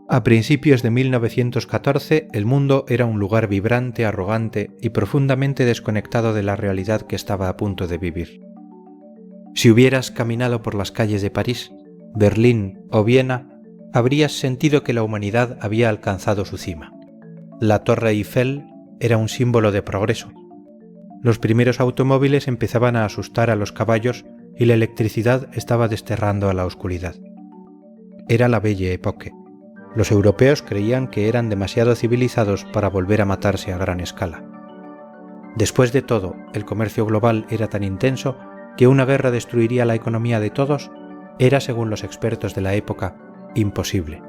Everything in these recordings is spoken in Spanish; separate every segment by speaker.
Speaker 1: A principios de 1914, el mundo era un lugar vibrante, arrogante y profundamente desconectado de la realidad que estaba a punto de vivir. Si hubieras caminado por las calles de París, Berlín o Viena, habrías sentido que la humanidad había alcanzado su cima. La Torre Eiffel era un símbolo de progreso. Los primeros automóviles empezaban a asustar a los caballos y la electricidad estaba desterrando a la oscuridad. Era la Belle Époque. Los europeos creían que eran demasiado civilizados para volver a matarse a gran escala. Después de todo, el comercio global era tan intenso que una guerra destruiría la economía de todos era, según los expertos de la época, imposible.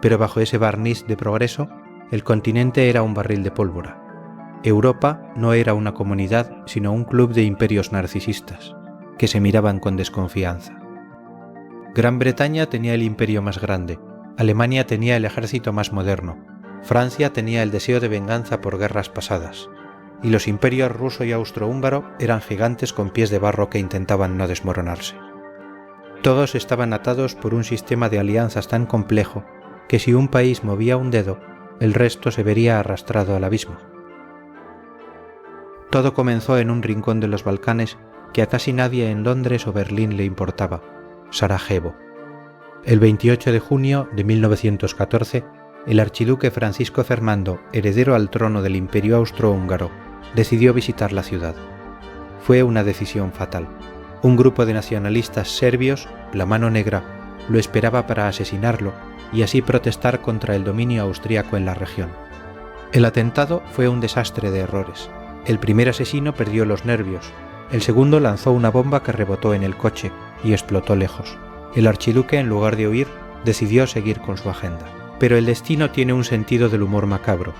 Speaker 1: Pero bajo ese barniz de progreso, el continente era un barril de pólvora. Europa no era una comunidad, sino un club de imperios narcisistas, que se miraban con desconfianza. Gran Bretaña tenía el imperio más grande, Alemania tenía el ejército más moderno, Francia tenía el deseo de venganza por guerras pasadas, y los imperios ruso y austrohúngaro eran gigantes con pies de barro que intentaban no desmoronarse. Todos estaban atados por un sistema de alianzas tan complejo que si un país movía un dedo, el resto se vería arrastrado al abismo. Todo comenzó en un rincón de los Balcanes que a casi nadie en Londres o Berlín le importaba, Sarajevo. El 28 de junio de 1914, el archiduque Francisco Fernando, heredero al trono del Imperio Austrohúngaro, decidió visitar la ciudad. Fue una decisión fatal. Un grupo de nacionalistas serbios, la Mano Negra, lo esperaba para asesinarlo y así protestar contra el dominio austríaco en la región. El atentado fue un desastre de errores. El primer asesino perdió los nervios, el segundo lanzó una bomba que rebotó en el coche y explotó lejos. El archiduque, en lugar de huir, decidió seguir con su agenda. Pero el destino tiene un sentido del humor macabro.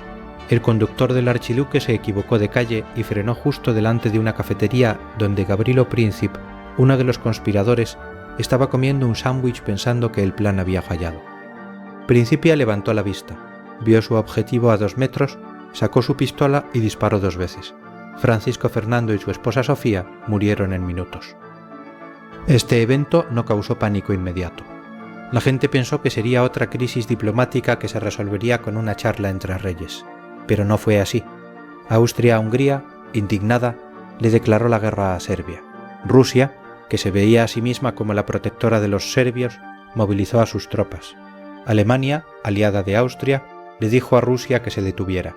Speaker 1: El conductor del archiduque se equivocó de calle y frenó justo delante de una cafetería donde Gavrilo Princip, uno de los conspiradores, estaba comiendo un sándwich pensando que el plan había fallado. Principia levantó la vista, vio su objetivo a 2 metros, sacó su pistola y disparó 2 veces. Francisco Fernando y su esposa Sofía murieron en minutos. Este evento no causó pánico inmediato. La gente pensó que sería otra crisis diplomática que se resolvería con una charla entre reyes, pero no fue así. Austria-Hungría, indignada, le declaró la guerra a Serbia. Rusia, que se veía a sí misma como la protectora de los serbios, movilizó a sus tropas. Alemania, aliada de Austria, le dijo a Rusia que se detuviera.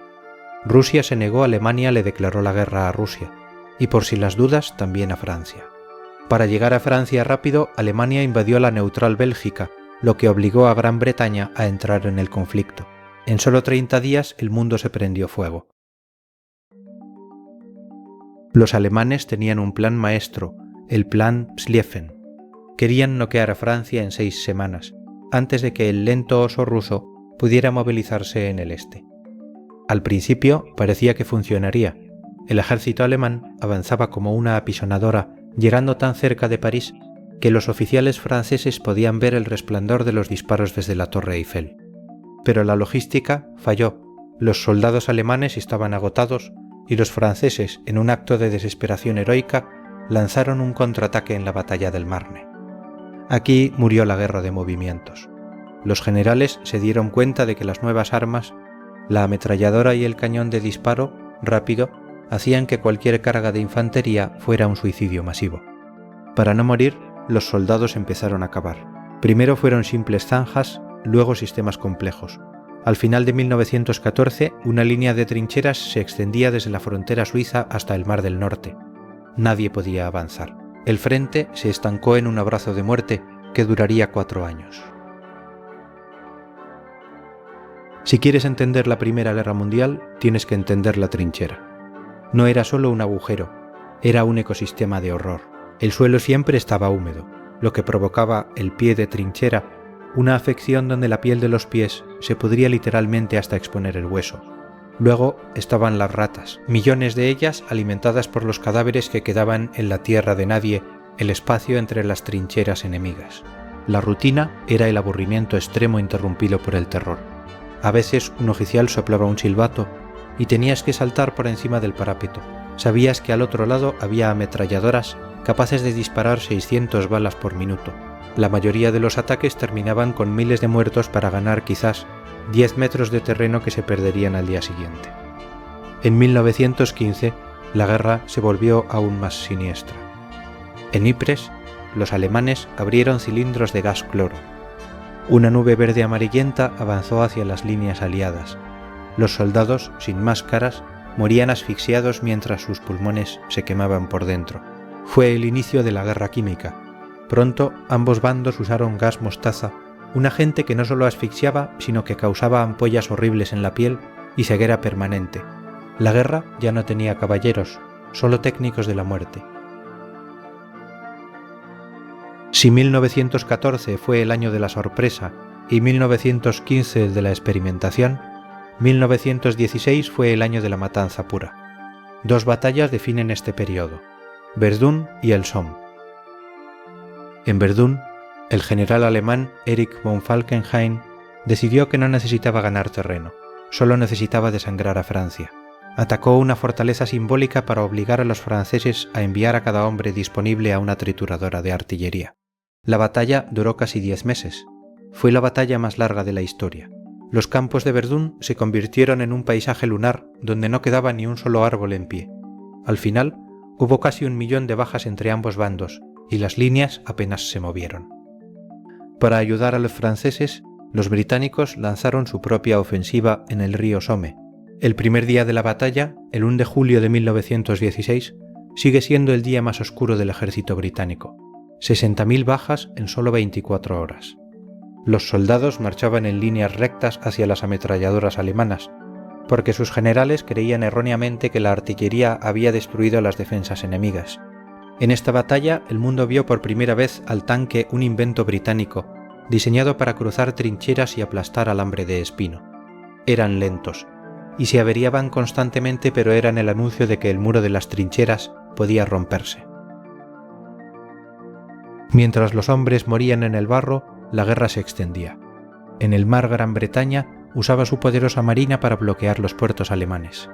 Speaker 1: Rusia se negó, Alemania le declaró la guerra a Rusia, y por si las dudas también a Francia. Para llegar a Francia rápido, Alemania invadió la neutral Bélgica, lo que obligó a Gran Bretaña a entrar en el conflicto. En solo 30 días el mundo se prendió fuego. Los alemanes tenían un plan maestro, el plan Schlieffen. Querían noquear a Francia en 6 semanas, antes de que el lento oso ruso pudiera movilizarse en el este. Al principio parecía que funcionaría. El ejército alemán avanzaba como una apisonadora, llegando tan cerca de París que los oficiales franceses podían ver el resplandor de los disparos desde la Torre Eiffel. Pero la logística falló, los soldados alemanes estaban agotados y los franceses, en un acto de desesperación heroica, lanzaron un contraataque en la batalla del Marne. Aquí murió la guerra de movimientos. Los generales se dieron cuenta de que las nuevas armas, la ametralladora y el cañón de disparo rápido, hacían que cualquier carga de infantería fuera un suicidio masivo. Para no morir, los soldados empezaron a cavar. Primero fueron simples zanjas, luego sistemas complejos. Al final de 1914, una línea de trincheras se extendía desde la frontera suiza hasta el Mar del Norte. Nadie podía avanzar. El frente se estancó en un abrazo de muerte que duraría 4 años. Si quieres entender la Primera Guerra Mundial, tienes que entender la trinchera. No era solo un agujero, era un ecosistema de horror. El suelo siempre estaba húmedo, lo que provocaba el pie de trinchera, una afección donde la piel de los pies se pudría literalmente hasta exponer el hueso. Luego estaban las ratas, millones de ellas alimentadas por los cadáveres que quedaban en la tierra de nadie, el espacio entre las trincheras enemigas. La rutina era el aburrimiento extremo interrumpido por el terror. A veces un oficial soplaba un silbato y tenías que saltar por encima del parapeto. Sabías que al otro lado había ametralladoras capaces de disparar 600 balas por minuto, La mayoría de los ataques terminaban con miles de muertos para ganar quizás 10 metros de terreno que se perderían al día siguiente. En 1915, la guerra se volvió aún más siniestra. En Ypres, los alemanes abrieron cilindros de gas cloro. Una nube verde amarillenta avanzó hacia las líneas aliadas. Los soldados, sin máscaras, morían asfixiados mientras sus pulmones se quemaban por dentro. Fue el inicio de la guerra química. Pronto ambos bandos usaron gas mostaza, un agente que no solo asfixiaba, sino que causaba ampollas horribles en la piel y ceguera permanente. La guerra ya no tenía caballeros, solo técnicos de la muerte. Si 1914 fue el año de la sorpresa y 1915 el de la experimentación, 1916 fue el año de la matanza pura. Dos batallas definen este periodo: Verdún y el Somme. En Verdún, el general alemán Erich von Falkenhayn decidió que no necesitaba ganar terreno, solo necesitaba desangrar a Francia. Atacó una fortaleza simbólica para obligar a los franceses a enviar a cada hombre disponible a una trituradora de artillería. La batalla duró casi 10 meses. Fue la batalla más larga de la historia. Los campos de Verdún se convirtieron en un paisaje lunar donde no quedaba ni un solo árbol en pie. Al final, hubo casi 1 millón de bajas entre ambos bandos y las líneas apenas se movieron. Para ayudar a los franceses, los británicos lanzaron su propia ofensiva en el río Somme. El primer día de la batalla, el 1 de julio de 1916, sigue siendo el día más oscuro del ejército británico. 60.000 bajas en solo 24 horas. Los soldados marchaban en líneas rectas hacia las ametralladoras alemanas, porque sus generales creían erróneamente que la artillería había destruido las defensas enemigas. En esta batalla, el mundo vio por primera vez al tanque, un invento británico, diseñado para cruzar trincheras y aplastar alambre de espino. Eran lentos, y se averiaban constantemente, pero eran el anuncio de que el muro de las trincheras podía romperse. Mientras los hombres morían en el barro, la guerra se extendía. En el mar, Gran Bretaña usaba su poderosa marina para bloquear los puertos alemanes,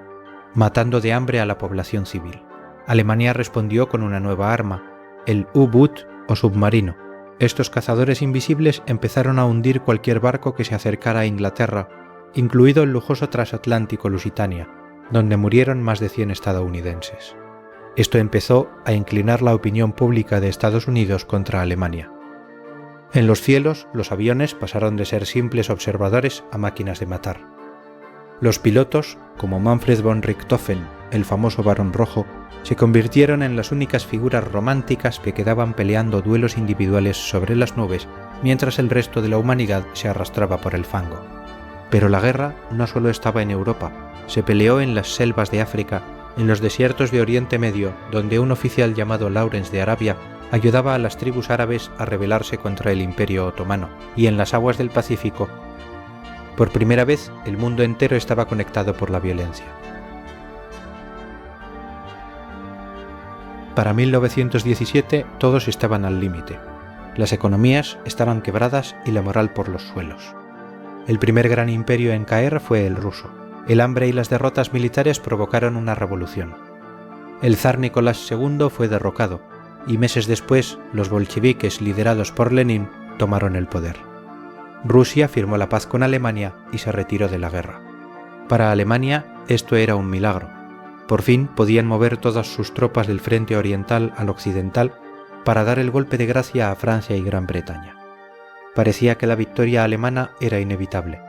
Speaker 1: matando de hambre a la población civil. Alemania respondió con una nueva arma, el U-Boot o submarino. Estos cazadores invisibles empezaron a hundir cualquier barco que se acercara a Inglaterra, incluido el lujoso transatlántico Lusitania, donde murieron más de 100 estadounidenses. Esto empezó a inclinar la opinión pública de Estados Unidos contra Alemania. En los cielos, los aviones pasaron de ser simples observadores a máquinas de matar. Los pilotos, como Manfred von Richthofen, el famoso Barón Rojo, se convirtieron en las únicas figuras románticas que quedaban peleando duelos individuales sobre las nubes, mientras el resto de la humanidad se arrastraba por el fango. Pero la guerra no solo estaba en Europa, se peleó en las selvas de África, en los desiertos de Oriente Medio, donde un oficial llamado Lawrence de Arabia ayudaba a las tribus árabes a rebelarse contra el Imperio Otomano, y en las aguas del Pacífico. Por primera vez, el mundo entero estaba conectado por la violencia. Para 1917 todos estaban al límite. Las economías estaban quebradas y la moral por los suelos. El primer gran imperio en caer fue el ruso. El hambre y las derrotas militares provocaron una revolución. El zar Nicolás II fue derrocado, y meses después los bolcheviques liderados por Lenin tomaron el poder. Rusia firmó la paz con Alemania y se retiró de la guerra. Para Alemania esto era un milagro. Por fin podían mover todas sus tropas del frente oriental al occidental para dar el golpe de gracia a Francia y Gran Bretaña. Parecía que la victoria alemana era inevitable.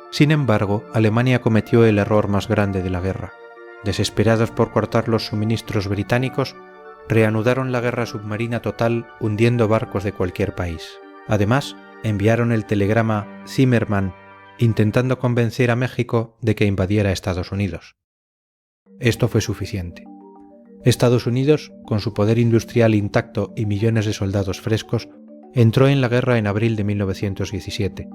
Speaker 1: Sin embargo, Alemania cometió el error más grande de la guerra. Desesperados por cortar los suministros británicos, reanudaron la guerra submarina total hundiendo barcos de cualquier país. Además, enviaron el telegrama Zimmermann intentando convencer a México de que invadiera Estados Unidos. Esto fue suficiente. Estados Unidos, con su poder industrial intacto y millones de soldados frescos, entró en la guerra en abril de 1917.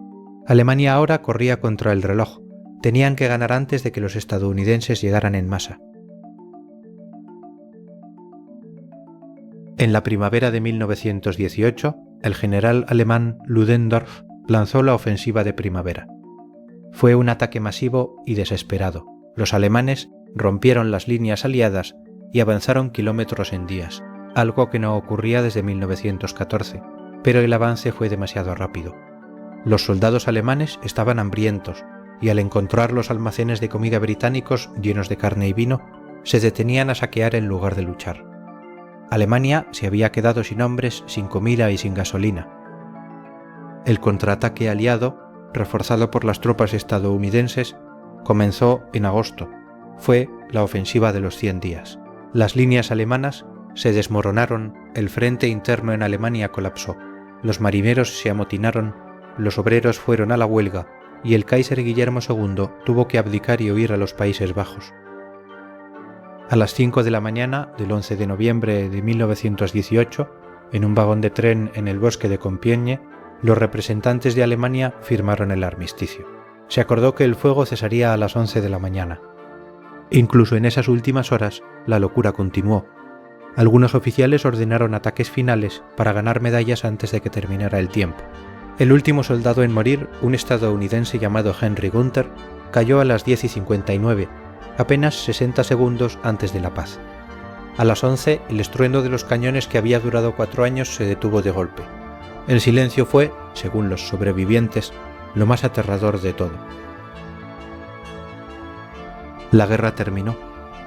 Speaker 1: Alemania ahora corría contra el reloj. Tenían que ganar antes de que los estadounidenses llegaran en masa. En la primavera de 1918, el general alemán Ludendorff lanzó la ofensiva de primavera. Fue un ataque masivo y desesperado. Los alemanes rompieron las líneas aliadas y avanzaron kilómetros en días, algo que no ocurría desde 1914, pero el avance fue demasiado rápido. Los soldados alemanes estaban hambrientos y al encontrar los almacenes de comida británicos llenos de carne y vino, se detenían a saquear en lugar de luchar. Alemania se había quedado sin hombres, sin comida y sin gasolina. El contraataque aliado, reforzado por las tropas estadounidenses, comenzó en agosto. Fue la ofensiva de los 100 días. Las líneas alemanas se desmoronaron, el frente interno en Alemania colapsó, los marineros se amotinaron, los obreros fueron a la huelga y el Kaiser Guillermo II tuvo que abdicar y huir a los Países Bajos. A las 5 de la mañana del 11 de noviembre de 1918, en un vagón de tren en el bosque de Compiègne, los representantes de Alemania firmaron el armisticio. Se acordó que el fuego cesaría a las 11 de la mañana. Incluso en esas últimas horas, la locura continuó. Algunos oficiales ordenaron ataques finales para ganar medallas antes de que terminara el tiempo. El último soldado en morir, un estadounidense llamado Henry Gunther, cayó a las 10:59, apenas 60 segundos antes de la paz. A las 11, el estruendo de los cañones que había durado 4 años se detuvo de golpe. El silencio fue, según los sobrevivientes, lo más aterrador de todo. La guerra terminó,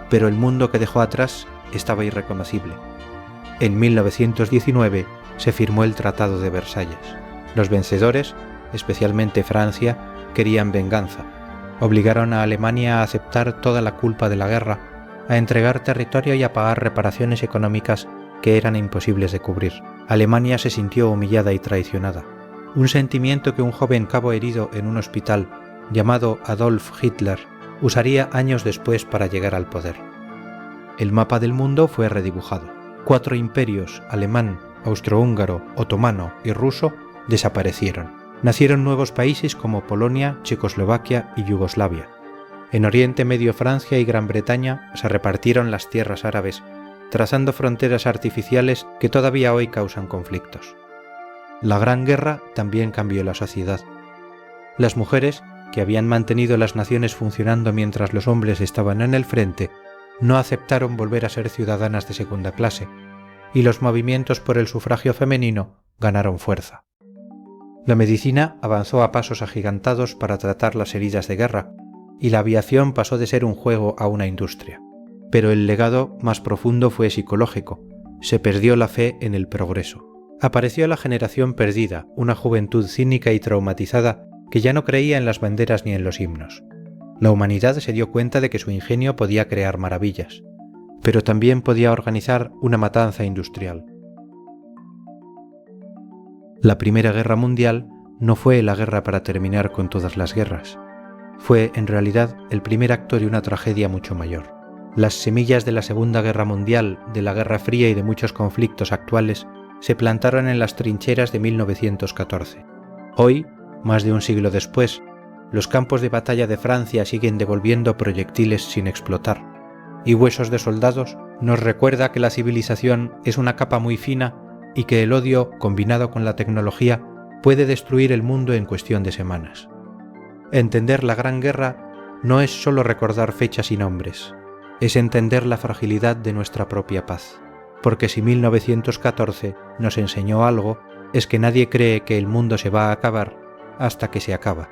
Speaker 1: pero el mundo que dejó atrás estaba irreconocible. En 1919 se firmó el Tratado de Versalles. Los vencedores, especialmente Francia, querían venganza. Obligaron a Alemania a aceptar toda la culpa de la guerra, a entregar territorio y a pagar reparaciones económicas que eran imposibles de cubrir. Alemania se sintió humillada y traicionada. Un sentimiento que un joven cabo herido en un hospital, llamado Adolf Hitler, usaría años después para llegar al poder. El mapa del mundo fue redibujado. 4 imperios, alemán, austrohúngaro, otomano y ruso, desaparecieron. Nacieron nuevos países como Polonia, Checoslovaquia y Yugoslavia. En Oriente Medio, Francia y Gran Bretaña se repartieron las tierras árabes, trazando fronteras artificiales que todavía hoy causan conflictos. La Gran Guerra también cambió la sociedad. Las mujeres, que habían mantenido las naciones funcionando mientras los hombres estaban en el frente, no aceptaron volver a ser ciudadanas de segunda clase, y los movimientos por el sufragio femenino ganaron fuerza. La medicina avanzó a pasos agigantados para tratar las heridas de guerra, y la aviación pasó de ser un juego a una industria. Pero el legado más profundo fue psicológico. Se perdió la fe en el progreso. Apareció la generación perdida, una juventud cínica y traumatizada que ya no creía en las banderas ni en los himnos. La humanidad se dio cuenta de que su ingenio podía crear maravillas, pero también podía organizar una matanza industrial. La Primera Guerra Mundial no fue la guerra para terminar con todas las guerras. Fue, en realidad, el primer acto de una tragedia mucho mayor. Las semillas de la Segunda Guerra Mundial, de la Guerra Fría y de muchos conflictos actuales se plantaron en las trincheras de 1914. Hoy, más de un siglo después, los campos de batalla de Francia siguen devolviendo proyectiles sin explotar, y Huesos de Soldados nos recuerda que la civilización es una capa muy fina y que el odio, combinado con la tecnología, puede destruir el mundo en cuestión de semanas. Entender la Gran Guerra no es solo recordar fechas y nombres, es entender la fragilidad de nuestra propia paz, porque si 1914 nos enseñó algo, es que nadie cree que el mundo se va a acabar hasta que se acaba.